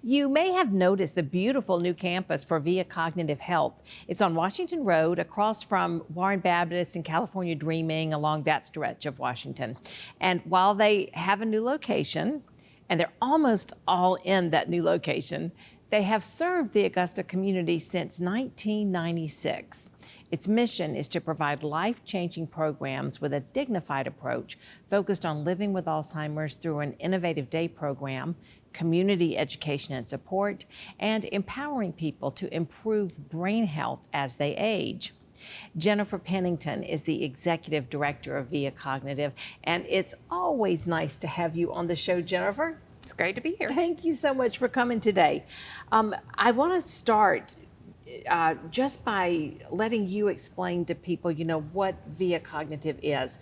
You may have noticed the beautiful new campus for Via Cognitive Health. It's on Washington Road across from Warren Baptist and California Dreaming along that stretch of Washington. And while they have a new location, and they're almost all in that new location, they have served the Augusta community since 1996. Its mission is to provide life-changing programs with a dignified approach focused on living with Alzheimer's through an innovative day program, community education and support, and empowering people to improve brain health as they age. Jennifer Pennington is the executive director of Via Cognitive, and it's always nice to have you on the show, Jennifer. It's great to be here. Thank you so much for coming today. I want to start just by letting you explain to people, what Via Cognitive is.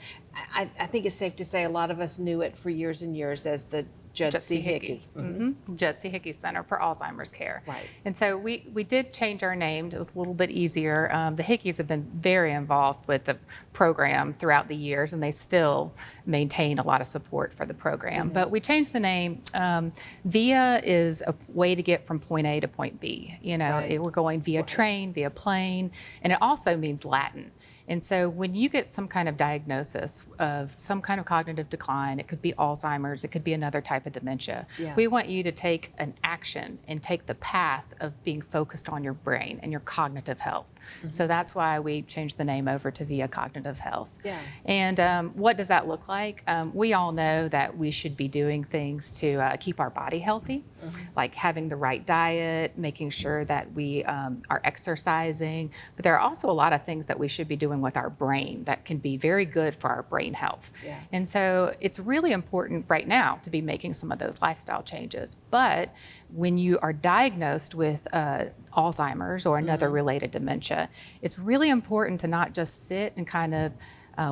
I think it's safe to say a lot of us knew it for years and years as the Judd C. Hickey. Judd C. Hickey Center for Alzheimer's Care. Right. And so we did change our name. It was a little bit easier. The Hickeys have been very involved with the program throughout the years, and they still maintain a lot of support for the program. But we changed the name. Via is a way to get from point A to point B. We're going via train, via plane, and it also means Latin. And so when you get some kind of diagnosis of some kind of cognitive decline, it could be Alzheimer's, it could be another type of dementia, we want you to take an action and take the path of being focused on your brain and your cognitive health. So that's why we changed the name over to Via Cognitive Health. And what does that look like? We all know that we should be doing things to keep our body healthy, like having the right diet, making sure that we are exercising, but there are also a lot of things that we should be doing with our brain that can be very good for our brain health. And so it's really important right now to be making some of those lifestyle changes. But when you are diagnosed with Alzheimer's or another related dementia, it's really important to not just sit and kind of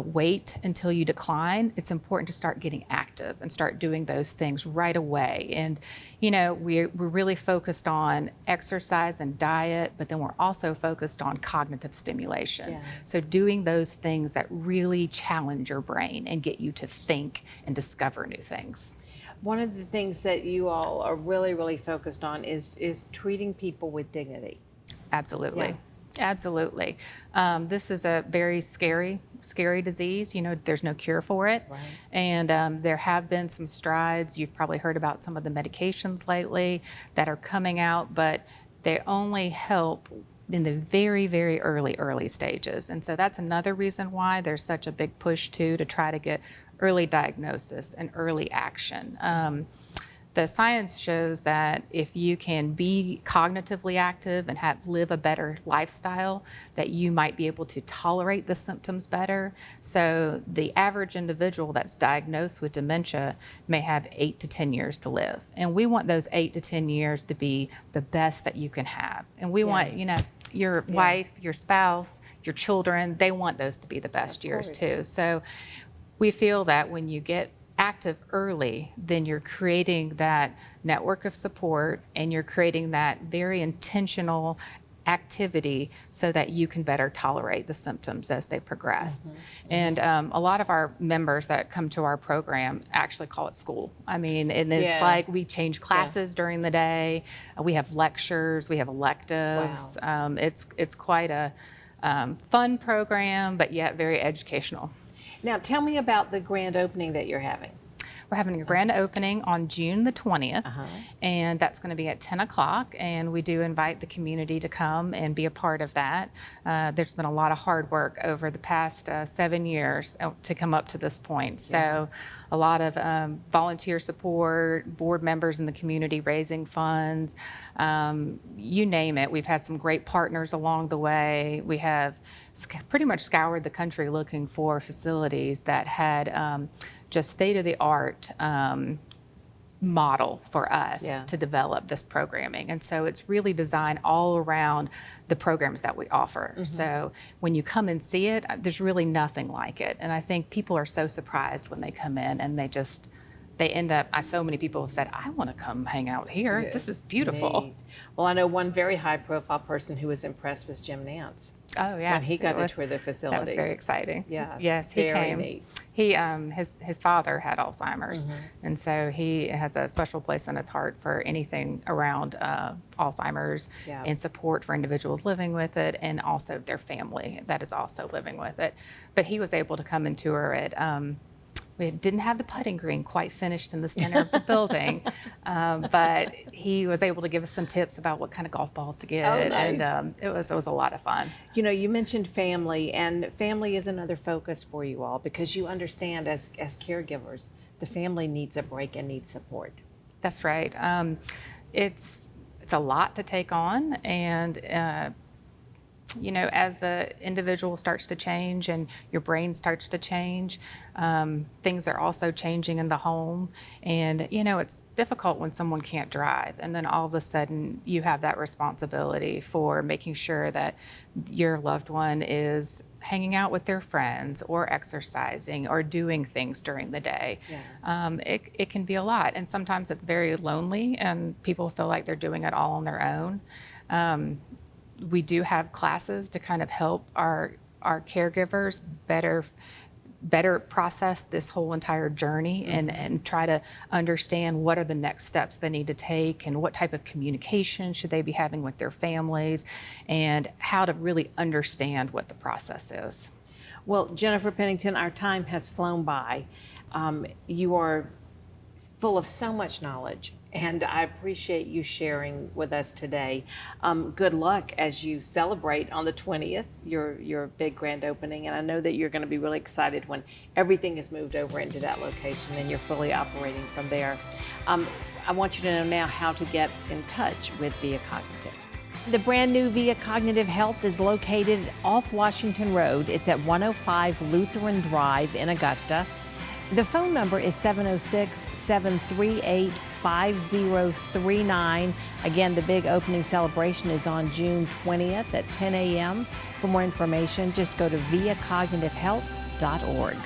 wait until you decline. It's important to start getting active and start doing those things right away. And, we're really focused on exercise and diet, but then we're also focused on cognitive stimulation. So doing those things that really challenge your brain and get you to think and discover new things. One of the things that you all are really, really focused on is treating people with dignity. Absolutely. Absolutely. This is a very scary disease. There's no cure for it. And there have been some strides. You've probably heard about some of the medications lately that are coming out, but they only help in the very, very early stages. And so that's another reason why there's such a big push to try to get early diagnosis and early action. The science shows that if you can be cognitively active and live a better lifestyle, that you might be able to tolerate the symptoms better. So the average individual that's diagnosed with dementia may have 8 to 10 years to live. And we want those 8 to 10 years to be the best that you can have. And we want, your wife, your spouse, your children, they want those to be the best years too. So we feel that when you get active early, then you're creating that network of support and you're creating that very intentional activity so that you can better tolerate the symptoms as they progress. And a lot of our members that come to our program actually call it school. And it's like we change classes during the day. We have lectures, we have electives. It's quite a fun program, but yet very educational. Now, tell me about the grand opening that you're having. We're having a grand opening on June the 20th, and that's going to be at 10 o'clock, and we do invite the community to come and be a part of that. There's been a lot of hard work over the past 7 years to come up to this point. So a lot of volunteer support, board members in the community raising funds, you name it. We've had some great partners along the way. We have pretty much scoured the country looking for facilities that had just state-of-the-art model for us to develop this programming. And so it's really designed all around the programs that we offer. So when you come and see it, there's really nothing like it. And I think people are so surprised when they come in and they end up, so many people have said, I want to come hang out here. Yeah, This is beautiful. neat. Well, I know one very high-profile person who was impressed was Jim Nance. Oh, yeah. When he got to tour the facility. That was very exciting. Yeah, Yes, he very came. neat. He, his father had Alzheimer's, and so he has a special place in his heart for anything around Alzheimer's Yeah. and support for individuals living with it, and also their family that is also living with it. But he was able to come and tour it. We didn't have the putting green quite finished in the center of the building, but he was able to give us some tips about what kind of golf balls to get, Oh, nice. and it was a lot of fun. You know, you mentioned family, and family is another focus for you all because you understand as caregivers, the family needs a break and needs support. That's right. It's a lot to take on, and you know, as the individual starts to change and your brain starts to change, things are also changing in the home. And, you know, it's difficult when someone can't drive. And then all of a sudden you have that responsibility for making sure that your loved one is hanging out with their friends or exercising or doing things during the day. Yeah. It can be a lot. And sometimes it's very lonely and people feel like they're doing it all on their own. We do have classes to kind of help our caregivers better process this whole entire journey and try to understand what are the next steps they need to take and what type of communication should they be having with their families and how to really understand what the process is. Well, Jennifer Pennington, our time has flown by. You are full of so much knowledge, and I appreciate you sharing with us today. Good luck as you celebrate on the 20th, your big grand opening, and I know that you're going to be really excited when everything is moved over into that location and you're fully operating from there. I want you to know now how to get in touch with Via Cognitive. The brand new Via Cognitive Health is located off Washington Road. It's at 105 Lutheran Drive in Augusta. The phone number is 706-738-5039. Again, the big opening celebration is on June 20th at 10 a.m. For more information, just go to viacognitivehealth.org.